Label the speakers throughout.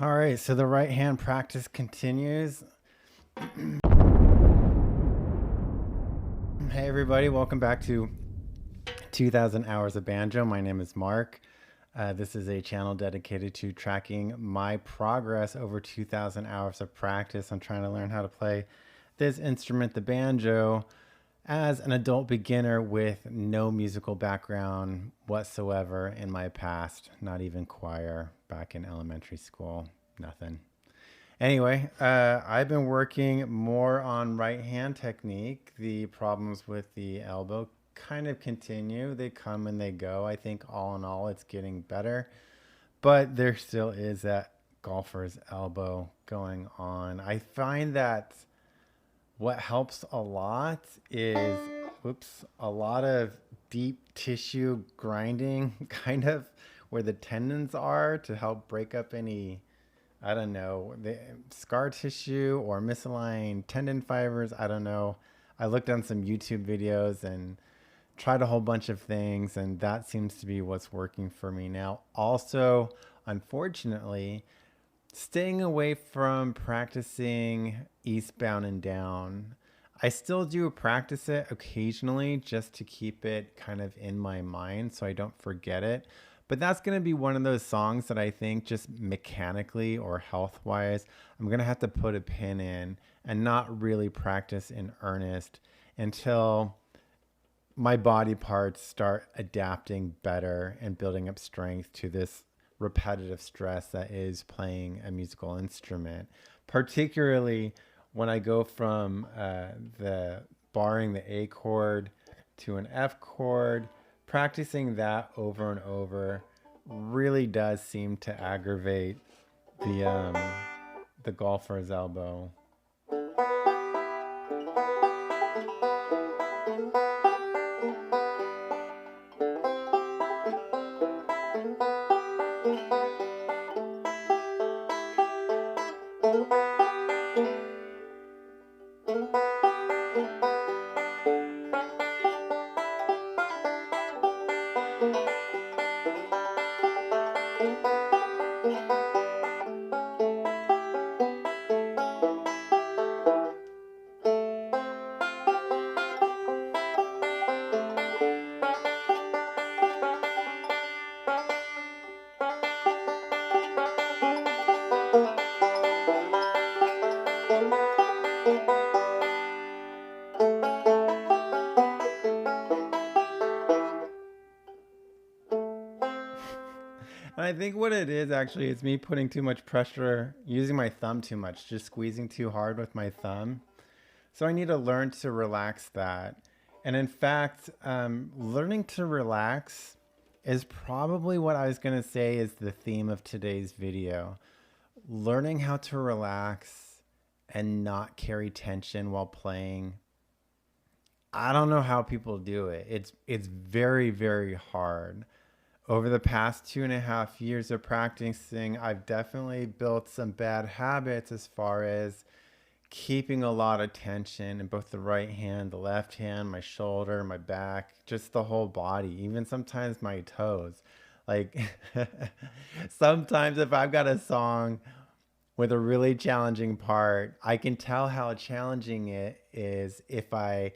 Speaker 1: All right, so the right hand practice continues. Hey, everybody, welcome back to 2000 Hours of Banjo. My name is Mark. This is a channel dedicated to tracking my progress over 2000 hours of practice. I'm trying to learn how to play this instrument, the banjo, as an adult beginner with no musical background whatsoever in my past, not even choir back in elementary school, nothing. Anyway, I've been working more on right hand technique. The problems with the elbow kind of continue. They come and they go. I think all in all, it's getting better, but there still is that golfer's elbow going on. I find that what helps a lot is, a lot of deep tissue grinding, kind of where the tendons are to help break up any, I don't know, the scar tissue or misaligned tendon fibers. I don't know. I looked on some YouTube videos and tried a whole bunch of things, and that seems to be what's working for me now. Also, unfortunately, staying away from practicing eastbound and down. I still do practice it occasionally just to keep it kind of in my mind so I don't forget it. But that's going to be one of those songs that I think just mechanically or health wise, I'm going to have to put a pin in and not really practice in earnest until my body parts start adapting better and building up strength to this repetitive stress that is playing a musical instrument, particularly when I go from the barring the A chord to an F chord. Practicing that over and over really does seem to aggravate the golfer's elbow. And I think what it is actually is me putting too much pressure, using my thumb too much, just squeezing too hard with my thumb. So I need to learn to relax that. And in fact, learning to relax is probably what I was going to say is the theme of today's video. Learning how to relax and not carry tension while playing. I don't know how people do it. It's very, very hard. Over the past 2.5 years of practicing, I've definitely built some bad habits as far as keeping a lot of tension in both the right hand, the left hand, my shoulder, my back, just the whole body, even sometimes my toes. Like sometimes if I've got a song with a really challenging part, I can tell how challenging it is if I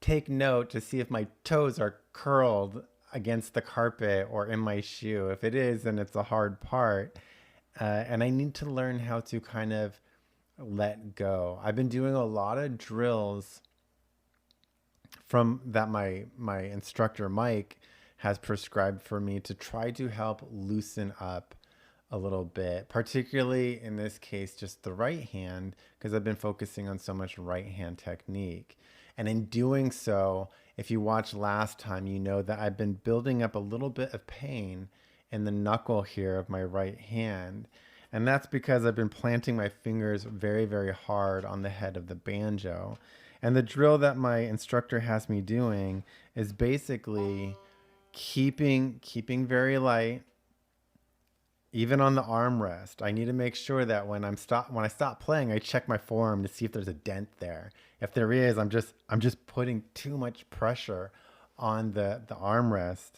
Speaker 1: take note to see if my toes are curled against the carpet or in my shoe. If it is, then it's a hard part. And I need to learn how to kind of let go. I've been doing a lot of drills from that my instructor Mike has prescribed for me to try to help loosen up a little bit, particularly in this case just the right hand, because I've been focusing on so much right hand technique. And in doing so, if you watched last time, you know that I've been building up a little bit of pain in the knuckle here of my right hand. And that's because I've been planting my fingers very, very hard on the head of the banjo. And the drill that my instructor has me doing is basically keeping very light, even on the armrest. I need to make sure that when I stop playing, I check my forearm to see if there's a dent there. If there is, I'm just putting too much pressure on the armrest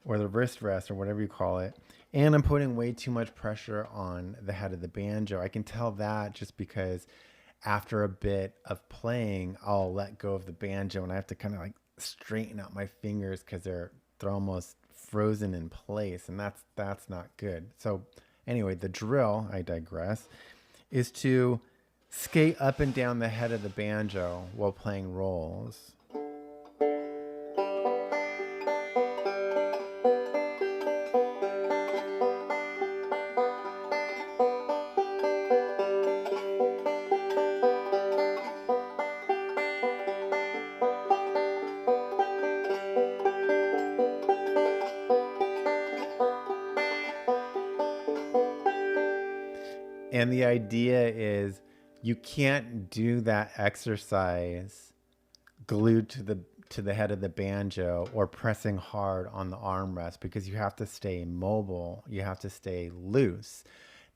Speaker 1: or the wrist rest or whatever you call it. And I'm putting way too much pressure on the head of the banjo. I can tell that just because after a bit of playing, I'll let go of the banjo and I have to kind of like straighten out my fingers because they're almost frozen in place, and that's not good. So anyway, the drill, I digress, is to skate up and down the head of the banjo while playing rolls. And the idea is you can't do that exercise glued to the head of the banjo or pressing hard on the armrest because you have to stay mobile, you have to stay loose.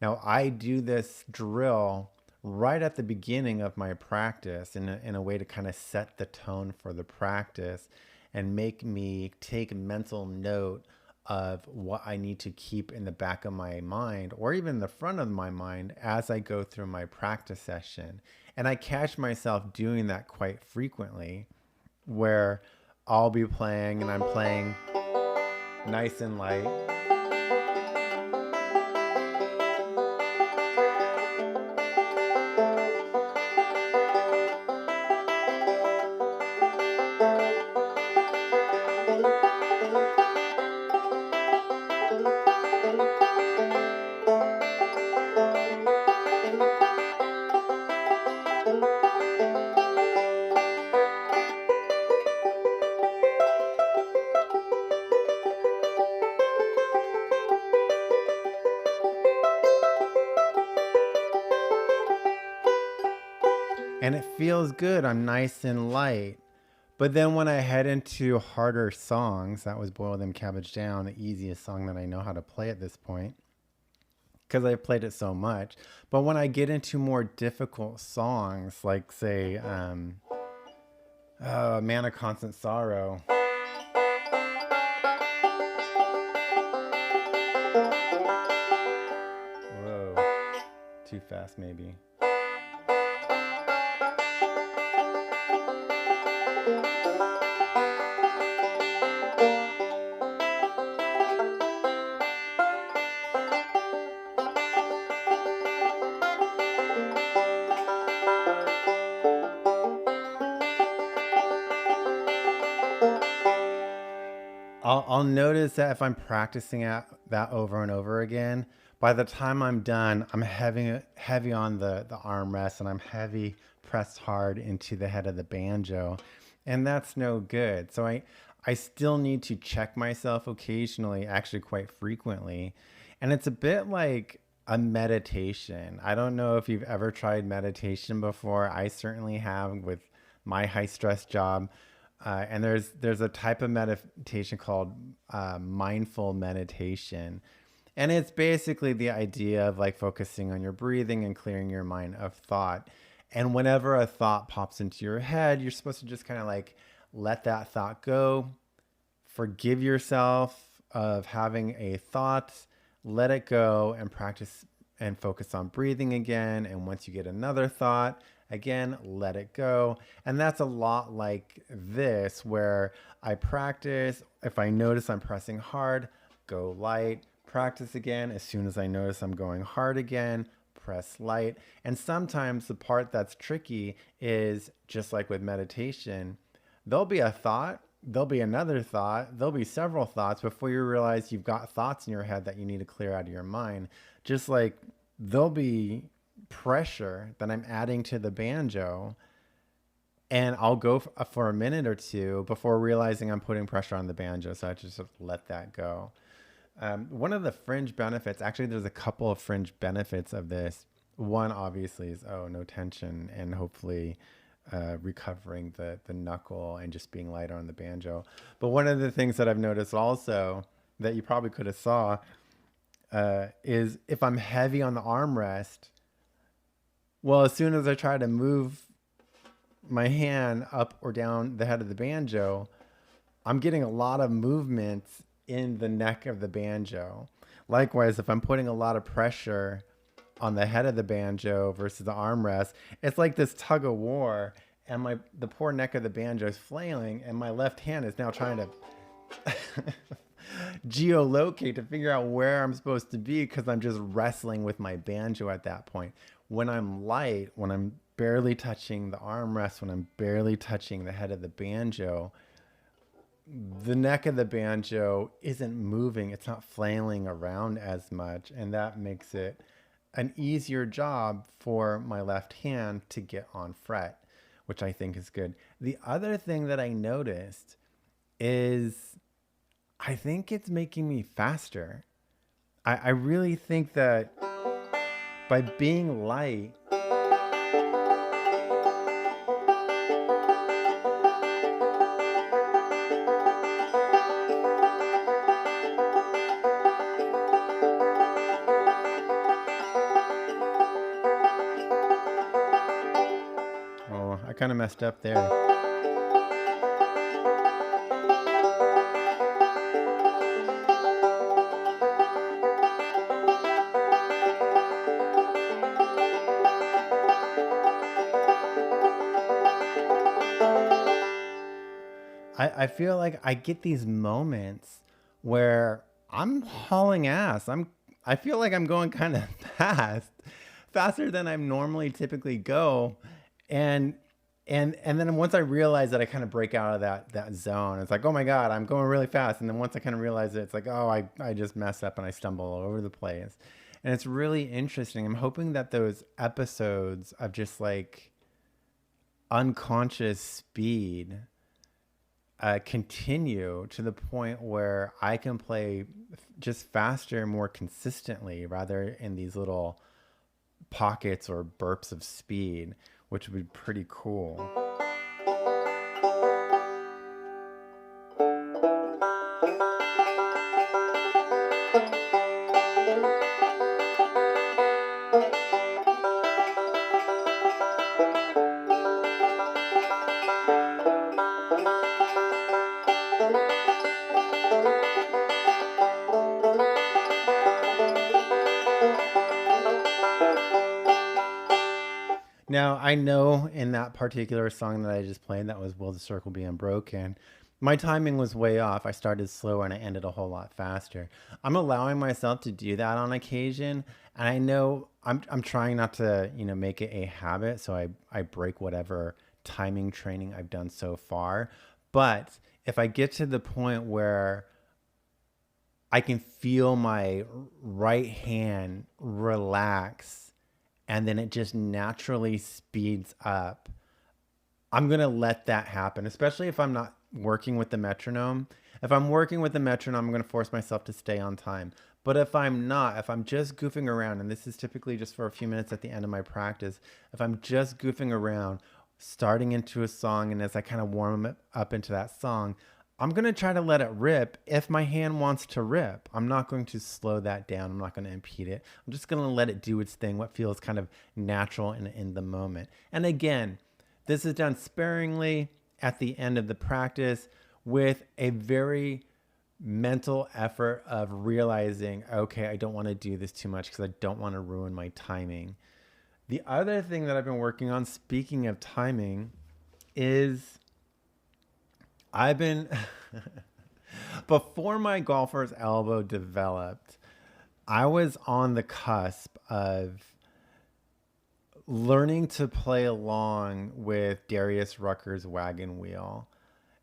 Speaker 1: Now I do this drill right at the beginning of my practice in a way to kind of set the tone for the practice and make me take mental note of what I need to keep in the back of my mind or even the front of my mind as I go through my practice session. And I catch myself doing that quite frequently where I'll be playing and I'm playing nice and light. And it feels good. I'm nice and light. But then when I head into harder songs, that was Boil Them Cabbage Down, the easiest song that I know how to play at this point because I've played it so much. But when I get into more difficult songs, like say, Man of Constant Sorrow. Whoa, too fast maybe. I'll notice that if I'm practicing that over and over again, by the time I'm done, I'm heavy on the armrest and I'm heavy pressed hard into the head of the banjo. And that's no good. So I still need to check myself occasionally, actually quite frequently. And it's a bit like a meditation. I don't know if you've ever tried meditation before. I certainly have with my high stress job. And there's a type of meditation called mindful meditation, and it's basically the idea of like focusing on your breathing and clearing your mind of thought. And whenever a thought pops into your head, you're supposed to just kind of like let that thought go, forgive yourself of having a thought, let it go, and practice and focus on breathing again. And once you get another thought, again, let it go. And that's a lot like this, where I practice. If I notice I'm pressing hard, go light, practice again. As soon as I notice I'm going hard again, press light. And sometimes the part that's tricky is just like with meditation, there'll be a thought, there'll be another thought, there'll be several thoughts before you realize you've got thoughts in your head that you need to clear out of your mind. Just like there'll be pressure that I'm adding to the banjo, and I'll go for a minute or two before realizing I'm putting pressure on the banjo. So I just let that go. One of the fringe benefits, actually, there's a couple of fringe benefits of this. One obviously is, no tension and hopefully recovering the knuckle and just being lighter on the banjo. But one of the things that I've noticed also that you probably could have saw is if I'm heavy on the armrest, well, as soon as I try to move my hand up or down the head of the banjo, I'm getting a lot of movement in the neck of the banjo. Likewise, if I'm putting a lot of pressure on the head of the banjo versus the armrest, it's like this tug of war, and the poor neck of the banjo is flailing, and my left hand is now trying to geolocate to figure out where I'm supposed to be because I'm just wrestling with my banjo at that point. When I'm light, when I'm barely touching the armrest, when I'm barely touching the head of the banjo, the neck of the banjo isn't moving, it's not flailing around as much, and that makes it an easier job for my left hand to get on fret, which I think is good. The other thing that I noticed is I think it's making me faster. I really think that by being light, oh, I kind of messed up there. I feel like I get these moments where I'm hauling ass. I feel like I'm going kind of fast, faster than I normally typically go, and and then once I realize that, I kind of break out of that zone. It's like, oh my god, I'm going really fast, and then once I kind of realize it, it's like, oh, I just mess up and I stumble all over the place, and it's really interesting. I'm hoping that those episodes of just like unconscious speed continue to the point where I can play just faster, more consistently, rather in these little pockets or burps of speed, which would be pretty cool. Now, I know in that particular song that I just played, that was Will the Circle Be Unbroken, my timing was way off. I started slow and I ended a whole lot faster. I'm allowing myself to do that on occasion. And I know I'm trying not to, make it a habit. So I break whatever timing training I've done so far. But if I get to the point where I can feel my right hand relax and then it just naturally speeds up, I'm going to let that happen, especially if I'm not working with the metronome. If I'm working with the metronome, I'm going to force myself to stay on time. But if I'm not, if I'm just goofing around, and this is typically just for a few minutes at the end of my practice, if I'm just goofing around, starting into a song, and as I kind of warm it up into that song, I'm going to try to let it rip if my hand wants to rip. I'm not going to slow that down. I'm not going to impede it. I'm just going to let it do its thing, what feels kind of natural and in the moment. And again, this is done sparingly at the end of the practice with a very mental effort of realizing, okay, I don't want to do this too much because I don't want to ruin my timing. The other thing that I've been working on, speaking of timing, is I've been, before my golfer's elbow developed, I was on the cusp of learning to play along with Darius Rucker's Wagon Wheel.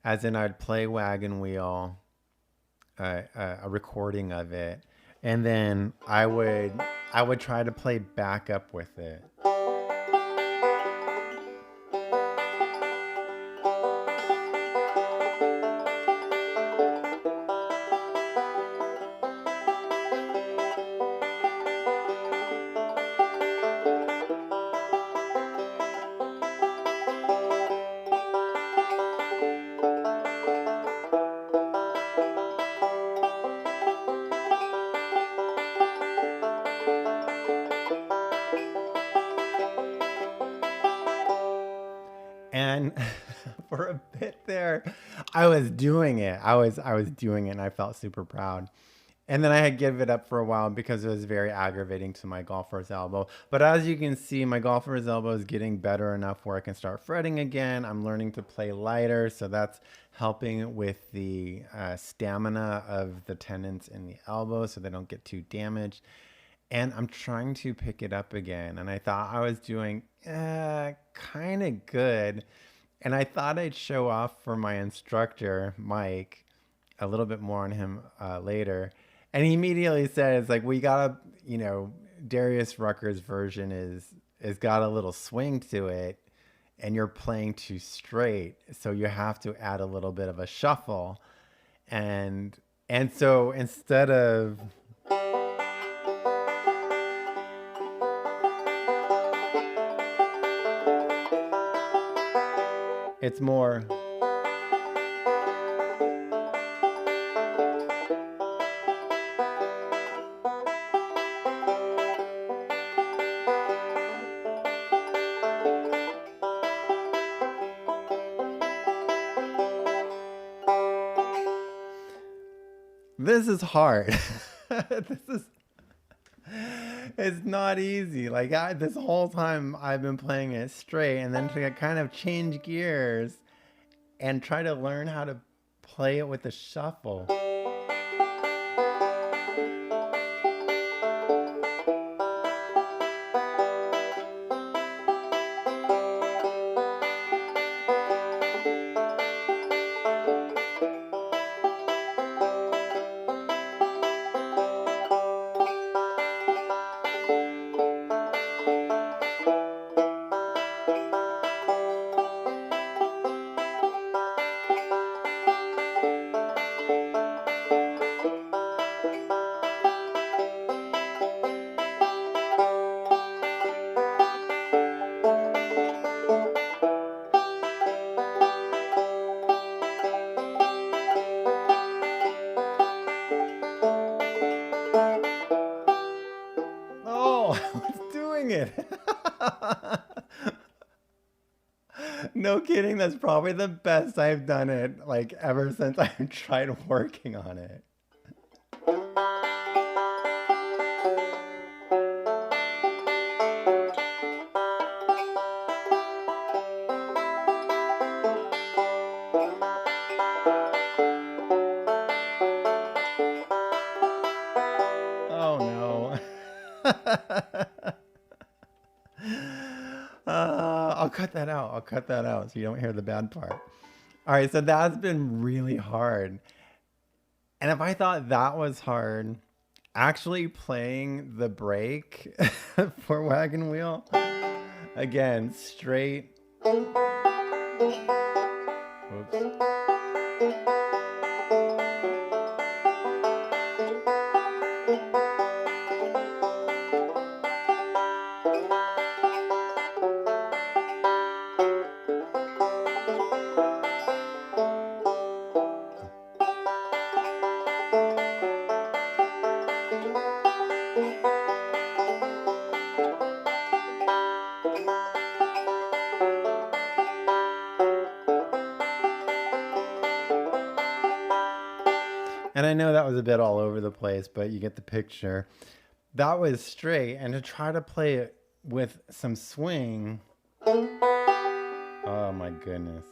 Speaker 1: As in, I'd play Wagon Wheel, a recording of it, and then I would try to play backup with it. And for a bit there, I was doing it. I was doing it, and I felt super proud. And then I had give it up for a while because it was very aggravating to my golfer's elbow. But as you can see, my golfer's elbow is getting better enough where I can start fretting again. I'm learning to play lighter, so that's helping with the stamina of the tendons in the elbow so they don't get too damaged. And I'm trying to pick it up again. And I thought I was doing kind of good. And I thought I'd show off for my instructor, Mike, a little bit more on him later. And he immediately says, like, we gotta, Darius Rucker's version is got a little swing to it, and you're playing too straight, so you have to add a little bit of a shuffle, and so instead of it's more. This is hard. this is It's not easy. Like this whole time I've been playing it straight, and then to kind of change gears and try to learn how to play it with the shuffle. Oh, I was doing it. No kidding, that's probably the best I've done it like ever since I've tried working on it. Oh no. I'll cut that out. I'll cut that out so you don't hear the bad part. All right, so that's been really hard. And if I thought that was hard, actually playing the break for Wagon Wheel, again, straight. Oops. And I know that was a bit all over the place, but you get the picture. That was straight, and to try to play it with some swing. Oh my goodness.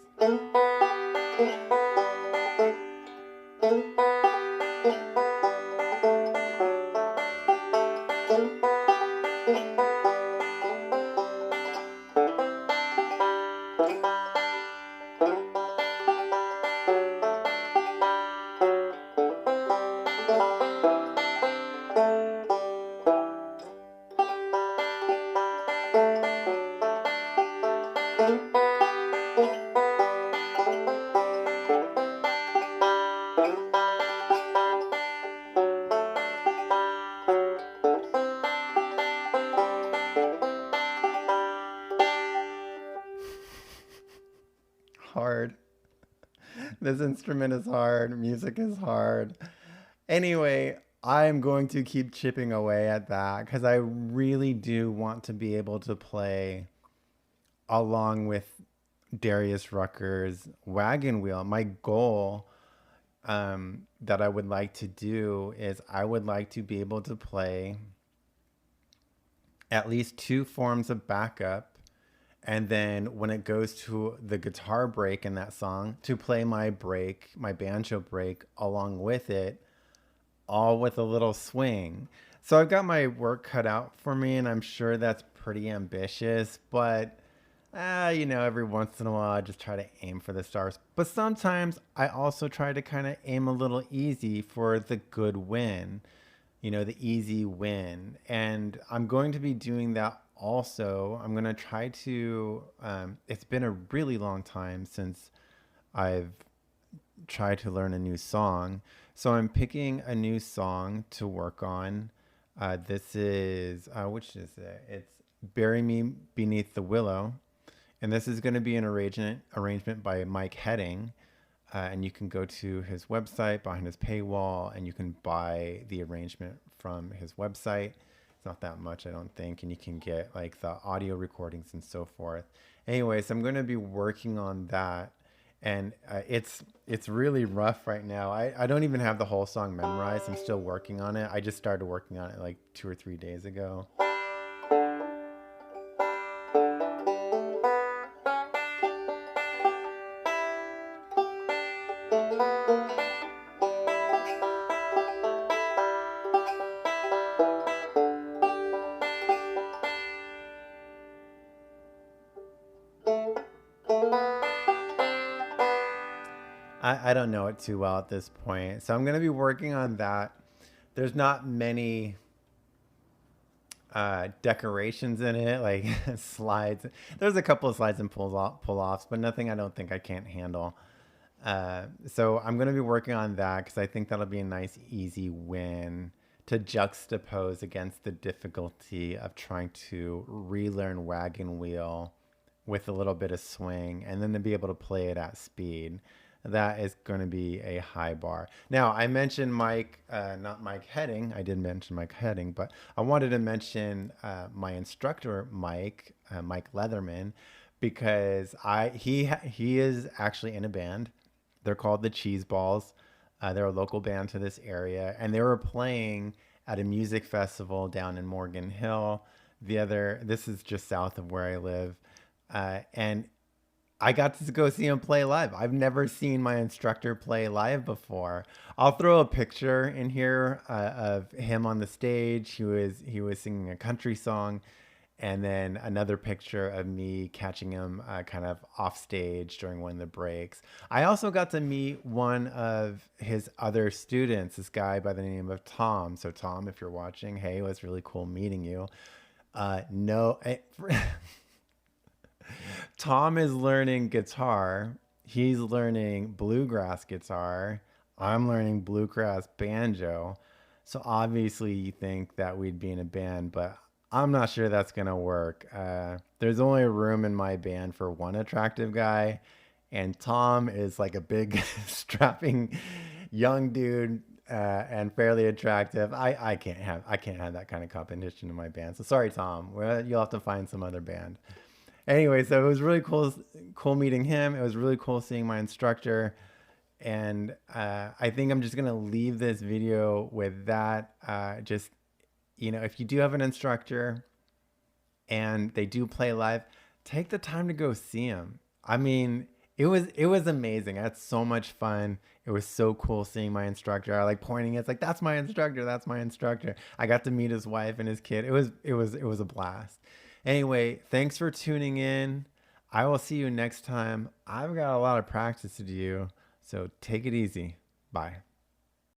Speaker 1: Hard. This instrument is hard. Music is hard. Anyway, I'm going to keep chipping away at that because I really do want to be able to play along with Darius Rucker's Wagon Wheel. My goal, that I would like to do is I would like to be able to play at least two forms of backup, and then when it goes to the guitar break in that song, to play my break, my banjo break along with it, all with a little swing. So I've got my work cut out for me, and I'm sure that's pretty ambitious, but every once in a while I just try to aim for the stars. But sometimes I also try to kind of aim a little easy for the good win, the easy win. And I'm going to be doing that also. I'm going to try to, it's been a really long time since I've tried to learn a new song. So I'm picking a new song to work on. This is, which is it? It's Bury Me Beneath the Willow. And this is going to be an arrangement by Mike Heading. And you can go to his website behind his paywall and you can buy the arrangement from his website. It's not that much, I don't think. And you can get like the audio recordings and so forth. Anyway, so I'm going to be working on that. And it's really rough right now. I don't even have the whole song memorized. I'm still working on it. I just started working on it like 2 or 3 days ago. I don't know it too well at this point. So I'm going to be working on that. There's not many decorations in it, like slides. There's a couple of slides and pull offs, but nothing I don't think I can't handle. So I'm going to be working on that because I think that'll be a nice, easy win to juxtapose against the difficulty of trying to relearn Wagon Wheel with a little bit of swing and then to be able to play it at speed. That is going to be a high bar. Now, I mentioned Mike, not Mike Heading. I did mention Mike Heading, but I wanted to mention my instructor, Mike Leatherman, because he is actually in a band. They're called the Cheese Balls. They're a local band to this area, and they were playing at a music festival down in Morgan Hill. This is just south of where I live, and I got to go see him play live. I've never seen my instructor play live before. I'll throw a picture in here of him on the stage. He was singing a country song, and then another picture of me catching him kind of off stage during one of the breaks. I also got to meet one of his other students, this guy by the name of Tom. So Tom, if you're watching, hey, it was really cool meeting you. No. Tom is learning guitar. He's learning bluegrass guitar. I'm learning bluegrass banjo. So obviously you think that we'd be in a band, but I'm not sure that's going to work. There's only room in my band for one attractive guy, and Tom is like a big, strapping young dude and fairly attractive. I can't have that kind of competition in my band. So sorry, Tom. Well, you'll have to find some other band. Anyway, so it was really cool meeting him. It was really cool seeing my instructor. And I think I'm just going to leave this video with that. If you do have an instructor and they do play live, take the time to go see them. I mean, it was amazing. I had so much fun. It was so cool seeing my instructor. I like pointing. It's like, that's my instructor. That's my instructor. I got to meet his wife and his kid. It was a blast. Anyway, thanks for tuning in. I will see you next time. I've got a lot of practice to do, so take it easy. Bye.